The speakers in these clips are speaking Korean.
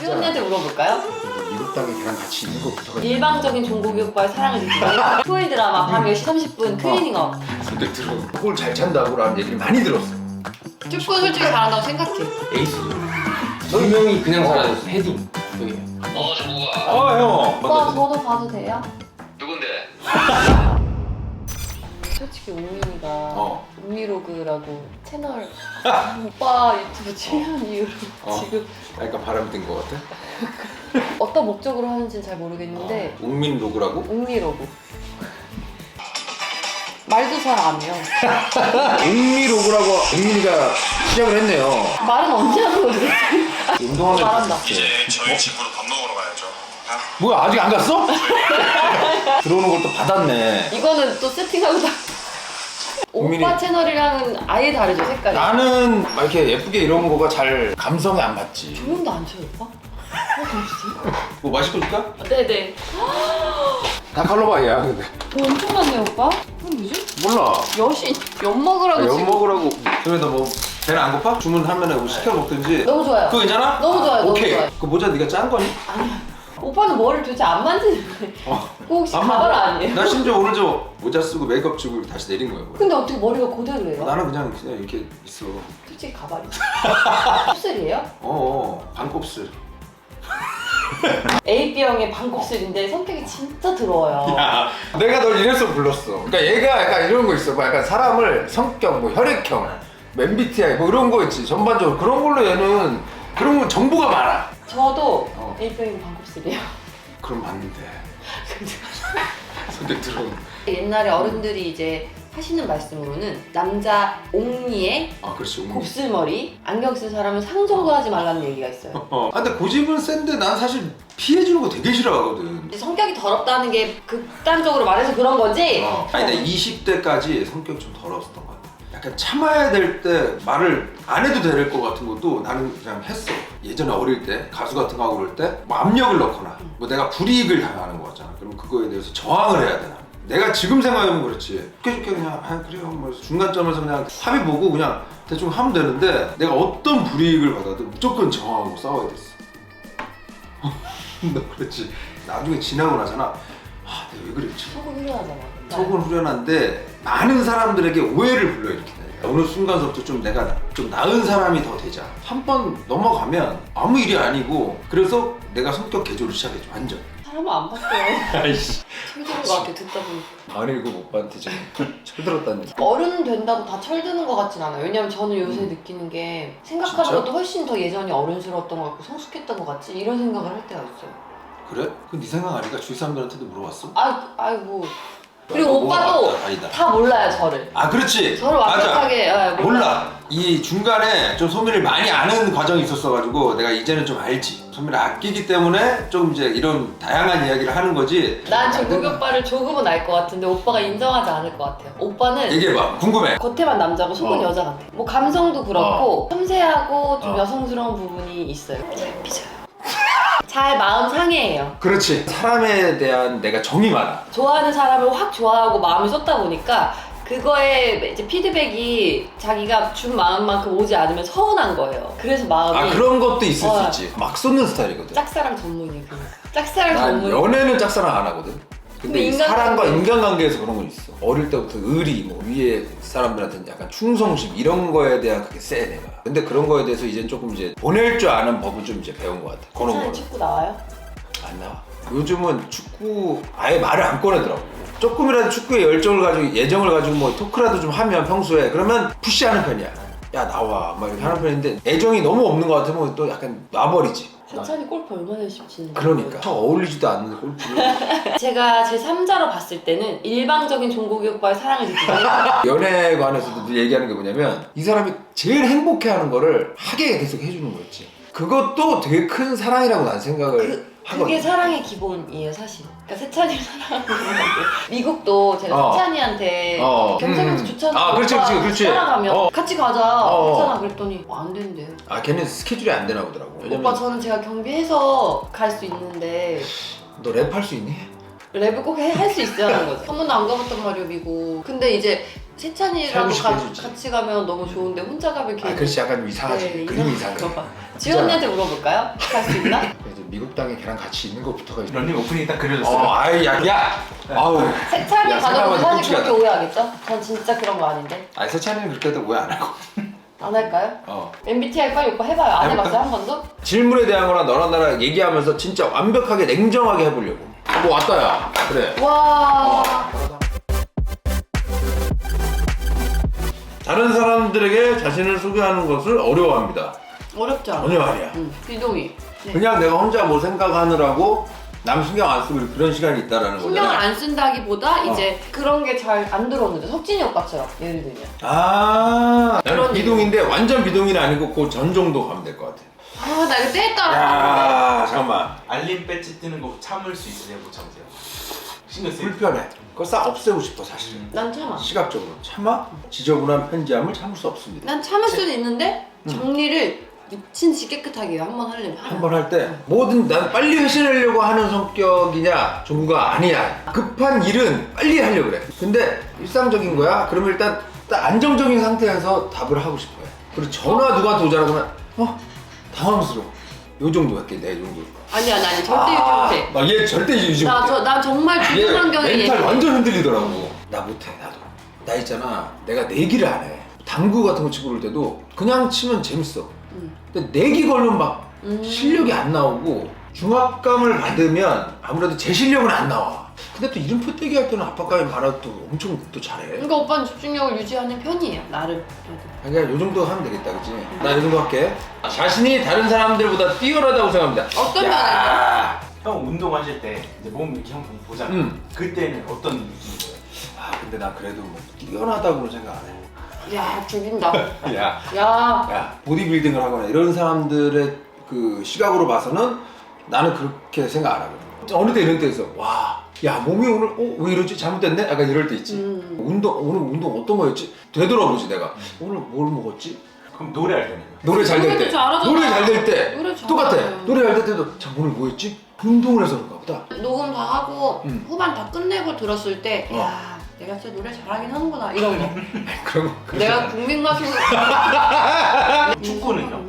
수연이한테 물어볼까요? 미국 땅에 걔랑 같이 있는 것부터가 일방적인 종국이 오빠의 사랑을 느끼는 토요일 드라마 밤 10시 30분 클리닝업. 근데 들어 골 잘 찬다고라는 얘기를 많이 들었어. 축구 솔직히 잘한다고 생각해. 에이스. 분명히 그냥 사라졌어. 헤딩. 여기. 정국아. 형. 오빠 저도 봐도 돼요? 누군데? 솔직히 웅민이가 웅미로그라고 채널 오빠 유튜브 출연 이후로 지금 그러니까 바람 든 것 같아? 어떤 목적으로 하는지는 잘 모르겠는데 웅민 로그라고? 웅미로그 말도 잘 안 해요. 웅미 로그라고 웅민이가 시작을 했네요. 말은 언제 하는 거지? 운동하면 말한다. 이제 저희 집으로 밥 먹으러 가야죠. 뭐야 아직 안 갔어? 들어오는 걸 또 받았네. 이거는 또 세팅하고 다 웅민이- 오빠 채널이랑은 아예 다르죠 색깔이. 나는 막 이렇게 예쁘게 이런 거가 잘 감성에 안 맞지. 조명도 안 쳐요 오빠? 좀 뭐 마실 거 줄까? 주세요. 네네. 다 칼로바이야 근데. 돈 엄청 많네 오빠. 그럼 뭐지? 몰라. 여신 엿 먹으라고 연 지금. 먹으라고. 그래도 뭐 배는 안 고파? 주문하면 뭐 시켜 먹든지. 너무 좋아요. 그거 괜찮아? 너무 좋아요. 너무 오케이. 좋아요. 그 모자 네가 짠 거니? 오빠는 머리를 도대체 안 만지는데 그거 혹시 가발 아니에요? 나 심지어 오늘 저 모자 쓰고 메이크업 지고 다시 내린 거야. 머리. 근데 어떻게 머리가 그대로예요? 나는 그냥 이렇게 있어. 솔직히 가발이죠. 곱슬이에요? 반곱슬. AB형의 반곱슬인데 성격이 진짜 더러워요. 야, 내가 널 이래서 불렀어. 그러니까 얘가 약간 이런 거 있어. 뭐 약간 사람을 성격, 뭐 혈액형, MBTI 뭐 이런 거 있지. 전반적으로 그런 걸로 얘는 그런 건 정보가 많아. 저도 A병이 반곱슬이에요. 그럼 맞는데. 근데 들어. 옛날에 어른들이 이제 하시는 말씀으로는 남자 옥니에 그렇지. 웅이. 곱슬머리 안경 쓴 사람은 상종도 하지 말라는 얘기가 있어요. 근데 고집은 센데 난 사실 피해주는 거 되게 싫어하거든. 이제 성격이 더럽다는 게 극단적으로 말해서 그런 거지? 아니 근데 20대까지 성격이 좀 더러웠던 것 같아. 약간 참아야 될 때 말을 안 해도 될 것 같은 것도 나는 그냥 했어. 예전에 어릴 때 가수 같은 거 하고 그럴 때 뭐 압력을 넣거나 뭐 내가 불이익을 당하는 거 같잖아. 그럼 그거에 대해서 저항을 해야 되나. 내가 지금 생각해보면 그렇지. 좋게 그냥 그래요 뭐 중간점에서 그냥 합의 보고 그냥 대충 하면 되는데 내가 어떤 불이익을 받아도 무조건 저항하고 싸워야 됐어. 너 그렇지. 나중에 지나고 나잖아. 내가 왜 그랬지? 속은 후련하잖아. 속은 후련한데 많은 사람들에게 오해를 불러일으키네. 어느 순간부터 좀 내가 좀 나은 사람이 더 되자. 한 번 넘어가면 아무 일이 아니고 그래서 내가 성격 개조를 시작했죠. 완전. 사람은 안 바뀌어요. 아이씨. 철드는 것 같아 듣다 보니까. 아니고 오빠한테 지금 철들었다는 얘기. 어른 된다고 다 철드는 것 같진 않아요. 왜냐면 저는 요새 느끼는 게 생각하는 진짜? 것도 훨씬 더 예전이 어른스러웠던 것 같고 성숙했던 것 같지 이런 생각을 할 때가 있어요. 그래? 그건 네 생각 아니까 주위 사람들한테도 물어봤어? 아이고. 그리고 오빠도 뭐가 아니다. 다 몰라요 저를. 그렇지. 저를 완벽하게 몰라. 이 중간에 좀 소민을 많이 아는 과정이 있었어가지고 내가 이제는 좀 알지. 소민을 아끼기 때문에 조금 이제 이런 다양한 이야기를 하는 거지. 난 종국이 오빠를 조금은 알 것 같은데 오빠가 인정하지 않을 것 같아요. 오빠는 얘기해봐. 궁금해. 겉에만 남자고 속은 여자 같아. 뭐 감성도 그렇고 섬세하고 좀 어. 여성스러운 부분이 있어요. 잘 삐져요. 잘 마음 상해해요. 그렇지. 사람에 대한 내가 정이 많아. 좋아하는 사람을 확 좋아하고 마음을 쏟다 보니까 그거에 이제 피드백이 자기가 준 마음만큼 오지 않으면 서운한 거예요. 그래서 마음이 그런 것도 있을 어. 수 있지. 막 쏟는 스타일이거든. 짝사랑 전문이에요. 짝사랑 난 전문. 연애는 짝사랑 안 하거든. 근데 이 인간관계. 사람과 인간관계에서 그런 건 있어. 어릴 때부터 의리, 뭐 위에 사람들한테는 약간 충성심 이런 거에 대한 그게 세 내가. 근데 그런 거에 대해서 이제 조금 이제 보낼 줄 아는 법을 좀 이제 배운 것 같아. 그런 괜찮은 거는 축구 나와요? 안 나와. 요즘은 축구 아예 말을 안 꺼내더라고. 조금이라도 축구에 열정을 가지고 애정을 가지고 뭐 토크라도 좀 하면 평소에 그러면 푸시하는 편이야. 야 나와 막 이렇게 하는 편인데 애정이 너무 없는 것 같으면 또 약간 놔버리지. 세찬이 골프 얼마나 열심히 치는데. 그러니까 저 어울리지도 않는 골프를. 제가 제 3자로 봤을 때는 일방적인 종국이 오빠의 사랑을 느끼는 연애에 관해서도 늘 얘기하는 게 뭐냐면 이 사람이 제일 행복해하는 거를 하게 계속 해주는 거였지. 그것도 되게 큰 사랑이라고 난 생각을 하거든. 그게 사랑의 기본이에요 사실. 그러니까 세찬이를 사랑하는 건데 미국도 제가 세찬이한테 경찰한테 좋잖아. 그렇지. 따라가면 같이 가자 했잖아. 그랬더니 안 된대요. 걔는 스케줄이 안 되나 보더라고. 오빠 저는 제가 경비해서 갈 수 있는데 너 랩 할 수 있니? 랩을 꼭 할 수 있어야 하는 거죠. 한 번도 안 가봤단 말이야 미국. 근데 이제 세찬이라도 살고 싶게 해주지. 같이 가면 너무 좋은데 혼자 가면 걔. 아 그렇지 약간 좀 이상하지. 네, 그림이 이상해. 지언니한테 물어볼까요? 갈 수 있나? 그래도 미국 땅에 걔랑 같이 있는 것부터가 런닝 오프닝이 딱 그려졌어요. 아이 야 아우 세찬이 야, 가도 생각하면 사실 그렇게 끔찍하다. 오해하겠죠? 전 진짜 그런 거 아닌데. 아니 세찬이는 그렇게 해도 오해 안 하고 안 할까요? MBTI 빨리 오빠 해봐요. 안 해볼까? 해봤어요 한 번도? 질문에 대한 거랑 너랑 나랑 얘기하면서 진짜 완벽하게 냉정하게 해보려고. 뭐 왔다 야 그래. 와. 다른 사람들에게 자신을 소개하는 것을 어려워합니다. 어렵지 않아. 전혀 아니야. 비동의. 네. 그냥 내가 혼자 뭐 생각하느라고 남 신경 안 쓰고 그런 시간이 있다라는 신경을 거잖아. 안 쓴다기보다 이제 그런 게 잘 안 들어오는데 석진이 오빠처럼 예를 들면. 아 나는 그런 비동인데 완전 비동이는 아니고 그 전 정도 가면 될 것 같아. 아 나 이거 뗐다. 야 잠깐만 알림 배지 뜨는 거 참을 수 있으세요? 못 참으세요? 신경 쓰이. 불편해. 그거 싹 없애고 싶어 사실은. 난 참아. 시각적으로 참아 지저분한 편지함을 참을 수 없습니다. 난 참을 수는 있는데 정리를 미친 듯이 깨끗하게 해요. 한번 하려면. 한 번 할 때 뭐든 난 빨리 회신하려고 하는 성격이냐 종구가 아니야. 급한 일은 빨리 하려고 그래. 근데 일상적인 거야. 그러면 일단 딱 안정적인 상태에서 답을 하고 싶어요. 그리고 전화 누구한테 오자라 그러면 당황스러워. 요 정도 할게 내 정도. 아니 절대 유지 못해. 얘 절대 유지 못해. 난 정말 얘 주변 환경에 멘탈 완전 흔들리더라고. 나 못해 나도. 나 있잖아. 내가 내기를 안 해. 당구 같은 거 치고 그럴 때도 그냥 치면 재밌어. 근데 내기 걸면 막 실력이 안 나오고 중압감을 받으면 아무래도 제 실력은 안 나와. 근데 또 이름표 떼기 할 때는 압박감이 많아도 또 엄청 또 잘해. 그러니까 오빠는 집중력을 유지하는 편이에요. 나를. 그러니까 요 정도 하면 되겠다, 그치? 나 요 정도 할게. 자신이 다른 사람들보다 뛰어나다고 생각합니다. 어떤 야. 형 운동하실 때 이제 몸 이렇게 형 보잖아요. 그때는 어떤 느낌인 거예요? 아 근데 나 그래도 뭐 뛰어나다고는 생각 안 해. 야 죽인다. 야. 야. 야 보디빌딩을 하거나 이런 사람들의 그 시각으로 봐서는 나는 그렇게 생각 안 하거든. 어느 때 이런 때에서 야 몸이 오늘 왜 이러지? 잘못됐네? 약간 이럴 때 있지. 오늘 운동 어떤 거였지? 되돌아보지 내가. 오늘 뭘 먹었지? 그럼 노래할 때는? 노래 잘 될 때. 노래도 잘하잖아. 노래 잘 될 때. 노래 잘하잖아. 똑같아. 노래 잘 될 때도 자 오늘 뭐 했지? 운동을 해서 그런가 보다. 녹음 다 하고 후반 다 끝내고 들었을 때 어. 야 내가 진짜 노래 잘하긴 하는구나 이런 거. 그런 거. 내가 국민 가수. 축구는요?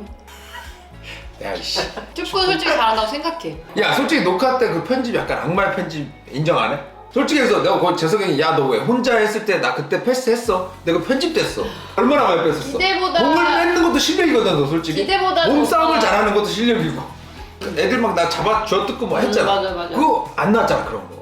야 씨. 축구 솔직히 잘한다고 생각해. 야 솔직히 녹화 때 그 편집 약간 악마의 편집 인정 안 해? 솔직히 해서 내가 거기 재석이 야 너 왜 혼자 했을 때 나 그때 패스했어? 내가 편집됐어. 얼마나 많이 뺐었어? 기대보다- 몸을 뺏는 것도 실력이거든 너 솔직히. 기대보다 몸싸움을 더- 잘하는 것도 실력이고. 애들 막 나 잡아 쥐어뜯고 뭐 했잖아. 맞아. 그거 안 나왔잖아 그런 거.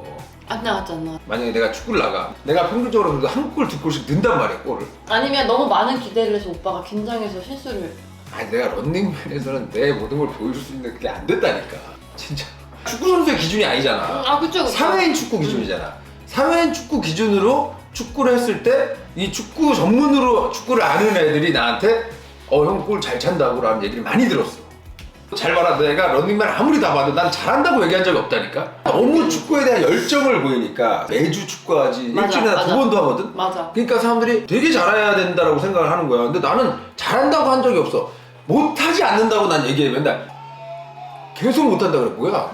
안 나왔잖아. 만약에 내가 축구를 나가 내가 평균적으로 그래도 한 골 두 골씩 넣는단 말이야 골을. 아니면 너무 많은 기대를 해서 오빠가 긴장해서 실수를. 아니 내가 런닝맨에서는 내 모든 걸 보여줄 수 있는 그게 안 됐다니까 진짜. 축구 선수의 기준이 아니잖아. 아 그쵸. 사회인 축구 기준이잖아. 사회인 축구 기준으로 축구를 했을 때 이 축구 전문으로 축구를 아는 애들이 나한테 형 골 잘 찬다고 라는 얘기를 많이 들었어. 잘 봐라. 내가 런닝맨 아무리 다 봐도 난 잘한다고 얘기한 적이 없다니까. 너무 축구에 대한 열정을 보이니까 매주 축구하지. 맞아, 일주일에 나 맞아. 2번도 하거든. 맞아. 그러니까 사람들이 되게 잘해야 된다고 생각을 하는 거야. 근데 나는 잘한다고 한 적이 없어. 못하지 않는다고 난 얘기해 맨날. 계속 못한다 그래. 뭐야?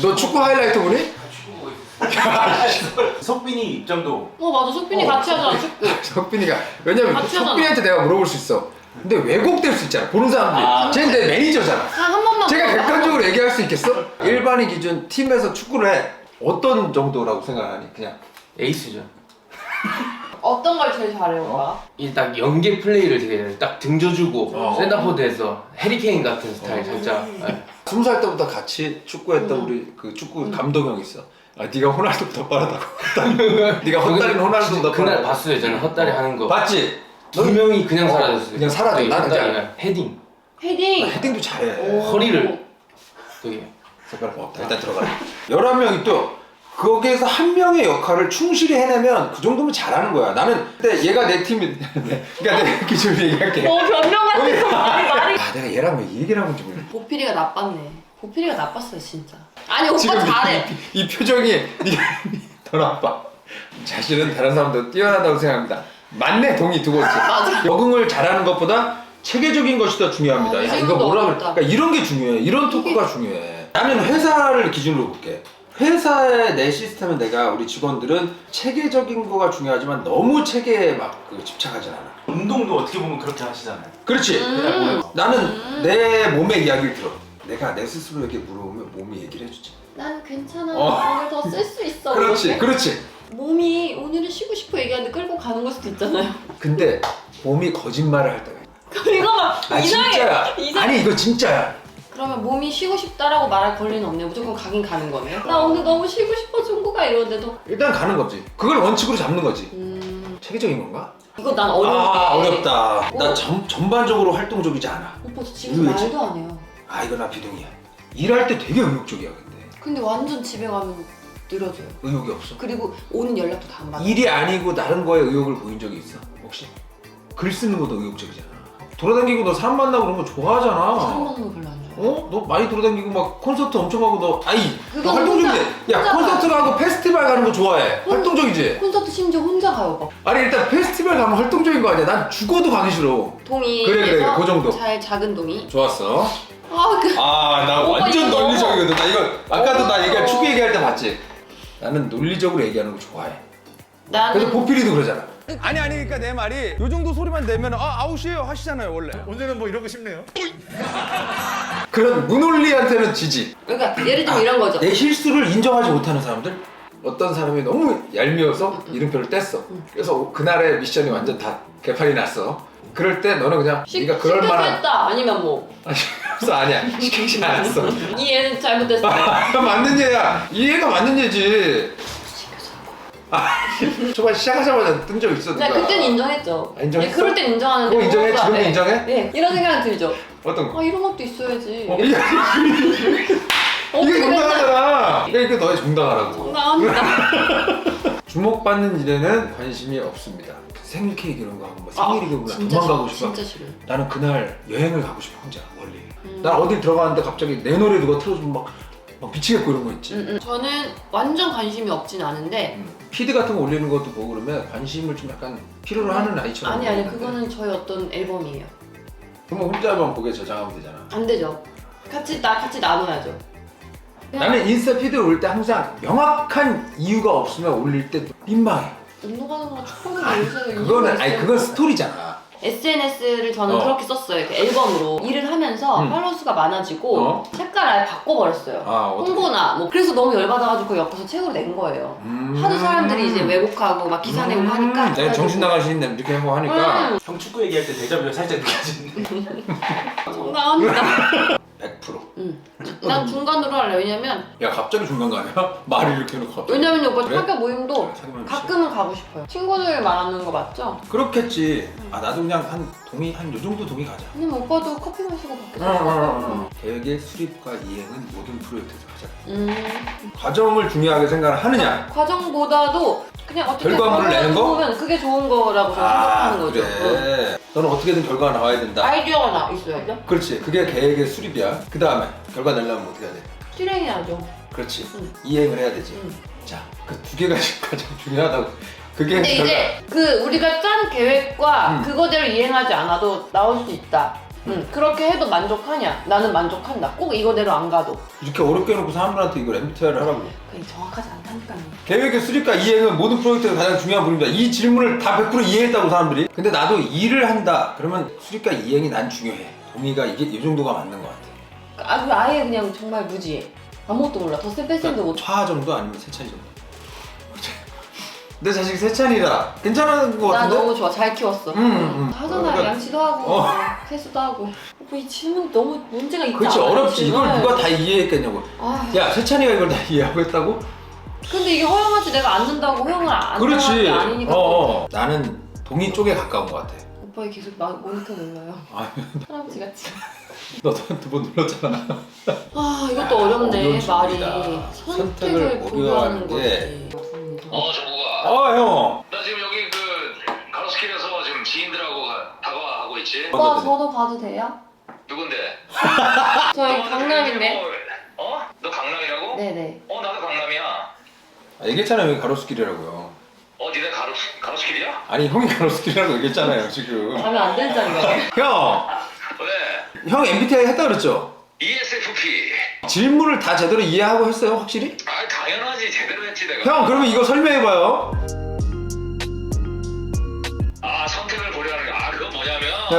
너 축구 하이라이트 보니? 석빈이 입장도 맞아. 석빈이 같이 하잖아 축구. 석빈이가 왜냐면 같이 하잖아. 석빈이한테 내가 물어볼 수 있어. 근데 왜곡될 수 있잖아. 보는 사람들이. 쟤는 내 매니저잖아. 한 번만. 제가 물어봐. 객관적으로 얘기할 수 있겠어? 일반인 기준 팀에서 축구를 해. 어떤 정도라고 생각하니? 그냥 에이스죠. 어떤 걸 제일 잘해 오빠? 이 딱 연계 플레이를 되게 딱 등져주고 어. 센터포드에서 해리케인 같은 스타일 살짝. 예. 20살 때부터 같이 축구했던 우리 그 축구 감독 형 있어. 네가 호날두보다 빠르다고. 네가 헛다리는 호날두보다 그날 빠르다고. 봤어요 저는 헛다리 하는 거. 봤지? 두 명이 그냥 사라졌어요. 그냥 사라져. 되게 나는 헛다리, 그냥- 헤딩. 헤딩. 헤딩도 잘해. 허리를 되게. 색깔 고맙다. 일단 들어가. 11명이 또 거기에서 한 명의 역할을 충실히 해내면 그 정도면 잘하는 거야. 나는 근데 얘가 내 팀이 그러니까 내 기준으로 얘기할게. 변명하는 거 말이. 내가 얘랑 왜 이 얘기를 하고 있는지 모르겠어. 보필이가 나빴네. 보필이가 나빴어요 진짜. 아니 오빠 지금 잘해. 이 표정이 네가 더 나빠. 자신은 다른 사람보다 뛰어나다고 생각합니다. 맞네. 동의 두 번째. 맞아. 적응을 잘하는 것보다 체계적인 것이 더 중요합니다. 야 이거 지금도 뭐라 그래. 어렵다. 그러니까 이런 게 중요해. 이런 토크가 중요해. 나는 회사를 기준으로 볼게. 회사의 내 시스템은 내가 우리 직원들은 체계적인 거가 중요하지만 너무 체계에 막 집착하진 않아. 운동도 어떻게 보면 그렇게 하시잖아요. 그렇지. 나는 내 몸의 이야기를 들어. 내가 내 스스로에게 물어보면 몸이 얘기를 해주지. 난 괜찮아. 어. 오늘 더 쓸 수 있어. 그렇지, 이렇게. 그렇지. 몸이 오늘은 쉬고 싶어 얘기하는데 끌고 가는 걸 수도 있잖아요. 근데 몸이 거짓말을 할 때가 있어. 이거 막 아 이상해. 진짜야. 이상해. 아니 이거 진짜야. 그러면 몸이 쉬고 싶다라고 말할 권리는 없네요. 무조건 가긴 가는 거네요. 나 오늘 너무 쉬고 싶어 종구가 이러는데도 일단 가는 거지. 그걸 원칙으로 잡는 거지. 체계적인 건가? 이거 난 어려운 게 어렵다. 나 어. 전반적으로 활동적이지 않아. 오빠 저 지금 의외지? 말도 안 해요. 아 이거 나 비동이야. 일할 때 되게 의욕적이야 근데. 근데 완전 집에 가면 늘어져요. 의욕이 없어. 그리고 오는 연락도 다 안 받아. 일이 아니고 다른 거에 의욕을 보인 적이 있어? 혹시? 글 쓰는 것도 의욕적이잖아. 돌아다니고 너 사람 만나고 그런 거 좋아하잖아. 사람 만나는 거 별로 안 좋아해. 어? 너 많이 돌아다니고 막 콘서트 엄청 하고 너 너 그건 활동적인데 야 혼자 콘서트 가고 페스티벌 가는 거 좋아해. 혼- 활동적이지? 콘서트 심지어 혼자 가요, 오빠. 아니 일단 페스티벌 가면 활동적인 거 아니야. 난 죽어도 가기 싫어. 동이 그래, 그 정도. 잘 작은 동이. 좋았어. 아 나 오빠 완전 이거 논리적이거든. 나 이거 아까도 나 얘기할 어. 축구 얘기할 때 봤지? 나는 논리적으로 얘기하는 거 좋아해. 나는 그래서 보필이도 그러잖아. 아니 그러니까 내 말이 요 정도 소리만 내면 아웃이에요 하시잖아요 원래. 오늘은 뭐 이러고 싶네요. 그런 무논리한테는 지지. 그러니까 예를 들면 이런 거죠. 내 실수를 인정하지 못하는 사람들? 어떤 사람이 너무 얄미워서 이름표를 뗐어. 그래서 그날의 미션이 완전 다 개판이 났어. 그럴 때 너는 그냥 네가 그럴 만한 했다 아니면 뭐 이 그래서 아니야 시키지 않았어. 애는 잘못됐어. 맞는 얘야. 이 얘가 맞는 얘지. 초반 시작하자마자 뜬 적 있어. 나 누가. 그때는 인정했죠. 인정했어? 그럴 땐 인정하는데. 그거 인정해? 그것도 안 지금도 해. 인정해? 네 이런 생각은 들죠. 어떤 거? 아 이런 것도 있어야지. 이게 어떻게 맨날 정당하잖아. 이게 너의 정당하라고. 정당합니다. 주목받는 일에는 관심이 없습니다. 생일 케이크 이런 거 하고 뭐 생일이고 나 진짜 도망가고 싫어. 싶어. 진짜 싫어. 나는 그날 여행을 가고 싶어 혼자 멀리. 난 어딜 들어가는데 갑자기 내 노래 누가 틀어주면 막 미치겠고 이런 거 있지. 저는 완전 관심이 없진 않은데 피드 같은 거 올리는 것도 보고 그러면 관심을 좀 약간 필요로 하는 아이처럼. 아니 보이는데. 그거는 저희 어떤 앨범이에요. 그러면 혼자만 보게 저장하면 되잖아. 안 되죠. 같이 나눠야죠. 나는 인스타 피드 올 때 항상 명확한 이유가 없으면 올릴 때 민망해. 운동하는 거랑 축구하는 거 요새 그거는 그건 스토리잖아. SNS를 저는 어. 그렇게 썼어요. 이렇게 앨범으로 일을 하면서 팔로워 수가 많아지고 색깔 아예 바꿔버렸어요. 어떻게? 홍보나 뭐 그래서 너무 열받아가지고 엮어서 책으로 낸 거예요. 하도 사람들이 이제 왜곡하고 막 기사 내고 하니까 내가 정신 나가신 님 이렇게 하고 하니까 형 축구 얘기할 때 데자뷰가 살짝 느껴지는데. 정당합니다. 100%. 난 중간으로 할래. 왜냐면 야 갑자기 중간 가냐? 말을 이렇게 해놓고 갑자기. 왜냐면 오빠 그래? 학교 모임도 사귀면 가끔은 가고 싶어요. 친구들 말하는 거 맞죠? 그렇겠지. 나도 그냥 한 요 정도 동의 가자. 왜냐면 오빠도 커피 마시고 밖에서 계획의 수립과 이행은 모든 프로젝트에서 가장. 과정을 중요하게 생각을 하느냐? 과정보다도 그냥 어떻게 결과물을 내는 거? 보면 그게 좋은 거라고 저는 생각하는 거죠. 그래. 너는 어떻게든 결과가 나와야 된다. 아이디어가 있어야죠. 그렇지. 그게 계획의 수립이야. 그 다음에 결과 내려면 어떻게 해야 돼? 실행해야죠. 그렇지. 응. 이행을 해야 되지. 응. 자, 그 두 개가 가장 중요하다고. 그게 근데 이제 그 우리가 짠 계획과 그거대로 이행하지 않아도 나올 수 있다. 그렇게 해도 만족하냐? 나는 만족한다. 꼭 이거대로 안 가도. 이렇게 어렵게 해놓고 사람들한테 이걸 MBTI를 하라고. 그게 정확하지 않다니까요. 계획의 수립과 이행은 모든 프로젝트의 가장 중요한 부분입니다. 이 질문을 다 100% 이해했다고 사람들이. 근데 나도 일을 한다. 그러면 수립과 이행이 난 중요해. 동의가 이게 이 정도가 맞는 것 같아. 아예 그냥 정말 무지해. 아무것도 몰라. 덧셈 뺄셈도 못. 차 정도 아니면 세찬이 정도. 내 자식 세찬이라 괜찮은 것 나 같은데? 너무 좋아. 잘 키웠어. 하잖아. 그러니까- 양치도 하고 세수도 하고. 오빠 이 질문 너무 문제가 있다. 그렇지 어렵지. 이걸 누가 다 이해했겠냐고. 아, 야 세찬이가 이걸 다 이해하고 했다고? 근데 이게 허용하지 내가 안 된다고 허용을 안 그렇지. 하는 게 아니니까. 나는 동의 쪽에 가까운 것 같아. 오빠가 계속 모니터 눌러요. 아, 할아버지 같이. 너도 한 두 번 눌렀잖아. 아 이것도 어렵네 어려운 말이. 질문이다. 선택을 선택을 고려하는 고려하는 거지. 정국아. 형. 나 지금 여기 그 가로수길에서 지금 지인들하고 다가가고 있지. 오빠 저도 봐도 돼요? 누군데? 저희 너 강남인데. 너 강남이라고? 네네. 나도 강남이야. 얘기했잖아요 여기 가로수길이라고요. 니네 가로수길이야? 아니 형이 가로수길이라고 얘기했잖아요 지금. 가면 안 되는 자리가. 형! 왜? 형 MBTI 했다 그랬죠? ESFP. 질문을 다 제대로 이해하고 했어요 확실히? 다 당연하지. 제대로 했지 내가. 형 그러면 이거 설명해봐요. 아, 선택을 보려는 거. 아, 그건 뭐냐면 네.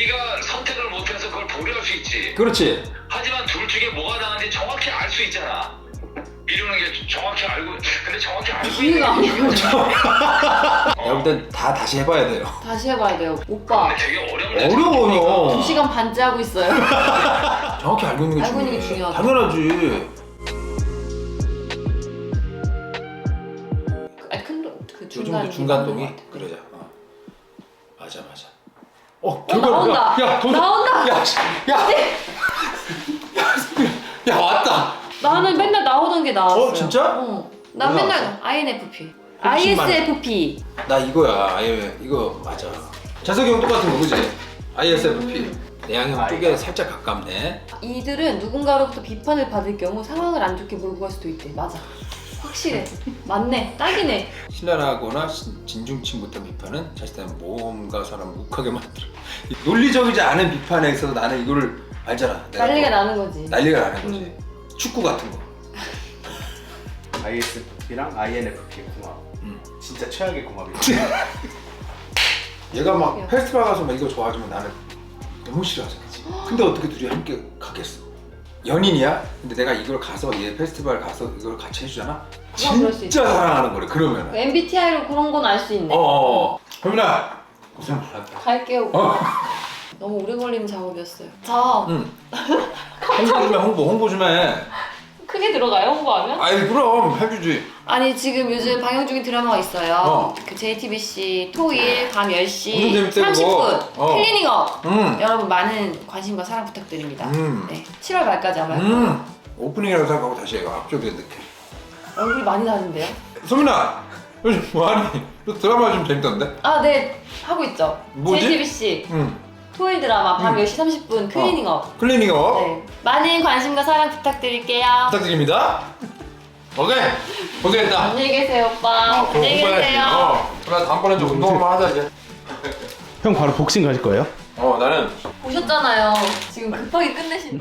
네가 선택을 못해서 그걸 보려할 수 있지. 그렇지. 하지만 둘 중에 뭐가 나은지 정확히 알 수 있잖아. 이루는 게 정확히 알고, 근데 정확히 알고 이해가 안 있는 게 내가 볼 땐 다 다시 해봐야 돼요. 다시 해봐야 돼요. 오빠 근데 되게 어렵네. 어려워요. 2시간 반째 하고 있어요. 정확히 알고 있는 게 알고 있는 게 중요해. 중요하다. 당연하지. 아니 그 요즘도 중간 중간동이 그러자. 맞아. 나온다. 야, 나온다. 야 왔다. 나는 맨날 나오던 게 나왔어요. 진짜? 어. 난 뭐 맨날 INFP. 10만. ISFP. 나 이거야. 이거 맞아. 재석이 형 똑같은 거 그지? ISFP. 내향형 쪽에 살짝 가깝네. 이들은 누군가로부터 비판을 받을 경우 상황을 안 좋게 몰고 갈 수도 있대. 맞아. 확실해. 맞네. 딱이네. 신랄하거나 진중치 못한 비판은 사실상 모험가 사람을 욱하게 만들어. 이 논리적이지 않은 비판에 있어서 나는 이거를 알잖아. 내가 난리가 뭐 나는 거지. 난리가 나는 거지. 축구 같은 거. ISFP랑 INFP의 궁합. 진짜 최악의 궁합이야. 얘가 막 페스티벌 가서 막 이거 좋아하지만 나는 너무 싫어하잖아. 근데 어떻게 둘이 함께 가겠어? 연인이야? 근데 내가 이걸 가서 얘 페스티벌 가서 이걸 같이 해주잖아? 그럴 수 진짜 사랑하는 거래 그러면. MBTI로 그런 건 알 수 있네. 효민아 고생 많았다. 갈게요. 너무 오래 걸리는 작업이었어요. 응. 홍보 좀 해. 크게 들어가요, 홍보하면? 아이 그럼 해주지. 아니 지금 요즘 방영 중인 드라마가 있어요. 그 JTBC 토일 밤 10시 엄청 재밌대, 30분 그거. 클리닝업. 응. 여러분 많은 관심과 사랑 부탁드립니다. 음. 네, 7월 말까지 아마 할 거예요. 오프닝이라고 생각하고 다시 해가 앞쪽에 느낌. 얼굴이 많이 다른데요? 소민아 요즘 뭐하니? 너 드라마 좀 재밌던데? 아, 네 하고 있죠. 뭐지? JTBC 응. 토일 드라마 밤 10시 30분 클리닝업. 클리닝업. 네, 많은 관심과 사랑 부탁드릴게요. 부탁드립니다. 오케이. 고생했다. 안녕히 계세요, 오빠. 안녕히 계세요. 그래 다음번에 좀 운동 한번 하자 이제. 형 바로 복싱 가실 거예요? 나는 보셨잖아요. 지금 급하게 끝내신.